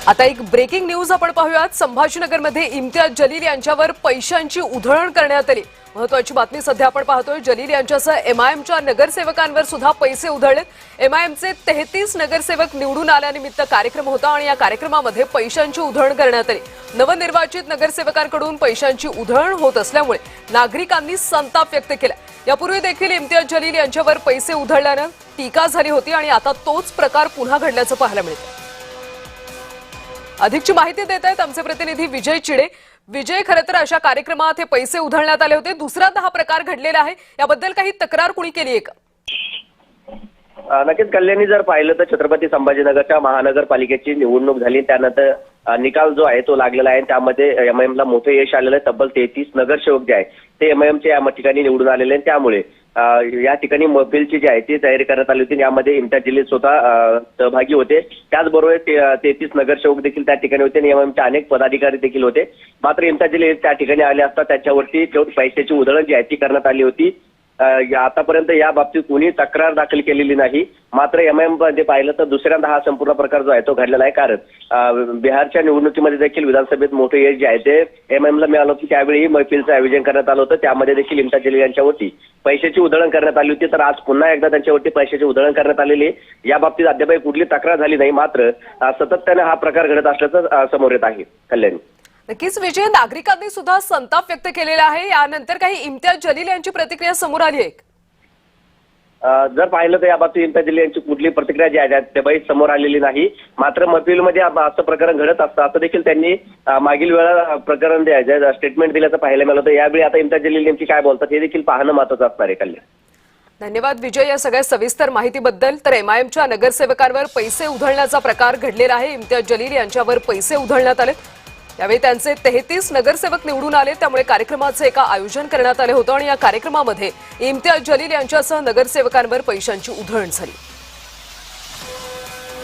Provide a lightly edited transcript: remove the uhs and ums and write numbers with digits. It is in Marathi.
आता एक ब्रेकिंग न्यूज आपण पाहूयात। संभाजीनगरमध्ये इम्तियाज जलील यांच्यावर पैशांची उधळण करण्यात आली। महत्त्वाची बातमी सध्या आपण पाहतोय। जलील यांच्यासह एमआयएमच्या नगरसेवकांवर सुद्धा पैसे उधळलेत। एमआयएमचे 33 नगरसेवक निवडून आल्यानिमित्त कार्यक्रम होता आणि या कार्यक्रमामध्ये पैशांची उधळण करण्यात आली। नवनिर्वाचित नगरसेवकांकडून पैशांची उधळण होत असल्यामुळे नागरिकांनी संताप व्यक्त केला। यापूर्वी देखील इम्तियाज जलील यांच्यावर पैसे उधळल्याने टीका झाली होती आणि आता तोच प्रकार पुन्हा घडल्याचं पाहायला मिळतं। अधिकची माहिती देत आहेत आमचे प्रतिनिधी विजय चिडे। विजय, खरं तर अशा कार्यक्रमात हे पैसे उधळण्यात आले होते, दुसऱ्यांदा हा प्रकार घडलेला आहे, याबद्दल काही तक्रार कुणी केली आहे का? नक्कीच कल्याणी जर पाहिलं तर छत्रपती संभाजीनगरच्या महानगरपालिकेची निवडणूक झाली, त्यानंतर निकाल जो आहे तो लागलेला आहे। त्यामध्ये एमआयएमला मोठं यश आलेलं आहे। तब्बल 33 नगरसेवक जे आहे ते एमआयएमचे या ठिकाणी निवडून आलेले आहेत। त्यामुळे या ठिकाणी महफिलची जी आहे ती तयारी करण्यात आली होती। यामध्ये इम्तियाज जलील स्वतः सहभागी होते। त्याचबरोबर 33 नगरसेवक देखील त्या ठिकाणी होते आणि एमआयएमचे अनेक पदाधिकारी देखील होते। मात्र इम्तियाज जलील त्या ठिकाणी आले असता त्याच्यावरती पैशाची उधळण जी आहे ती करण्यात आली होती। आतापर्यंत या बाबतीत कोणी तक्रार दाखल केलेली नाही। मात्र एमआयएम मध्ये पाहिलं तर दुसऱ्यांदा हा संपूर्ण प्रकार जो आहे तो घडलेला आहे। कारण बिहारच्या निवडणुकीमध्ये देखील विधानसभेत मोठे यश जे आहे ते एमआयएमला मिळालं होतं। त्यावेळी मैफिलचं आयोजन करण्यात आलं होतं, त्यामध्ये देखील इम्तियाज जलील यांच्यावरती पैशाची उधळण करण्यात आली होती। तर आज पुन्हा एकदा त्यांच्यावरती पैशाची उधळण करण्यात आलेली आहे। या बाबतीत अद्याप कुठली तक्रार झाली नाही, मात्र सातत्याने हा प्रकार घडत असल्याचं समोर येत आहे। कल्याणी, नक्कीच विजय, नागरिकांनी सुद्धा संताप व्यक्त केलेला आहे। यानंतर काही इम्तियाज जलील यांची प्रतिक्रिया समोर आली आहे? जर पाहिलं तर या बाबतीत इम्तियाज जलील यांची कुठली प्रतिक्रिया जी आहे ते समोर आलेली नाही। मात्र महफिलमध्ये असं प्रकरण घडत असतं असं देखील त्यांनी मागील वेळा प्रकरण द्यायचं स्टेटमेंट दिल्याचं पाहायला मिळालं होतं। यावेळी आता इम्तियाज जलील नेमकी काय बोलतात हे देखील पाहणं महत्त्वाचं असणार आहे। कल्याण, धन्यवाद विजय या सगळ्या सविस्तर माहितीबद्दल। तर एमआयएमच्या नगरसेवकांवर पैसे उधळण्याचा प्रकार घडलेला आहे। इम्तियाज जलील यांच्यावर पैसे उधळण्यात आले। यावेळी त्यांचे 33 नगरसेवक निवडून आले, त्यामुळे कार्यक्रमाचे एका आयोजन करण्यात आले होते आणि या कार्यक्रमामध्ये इम्तियाज जलील यांच्यासह नगरसेवकांवर पैशांची उधळण झाली।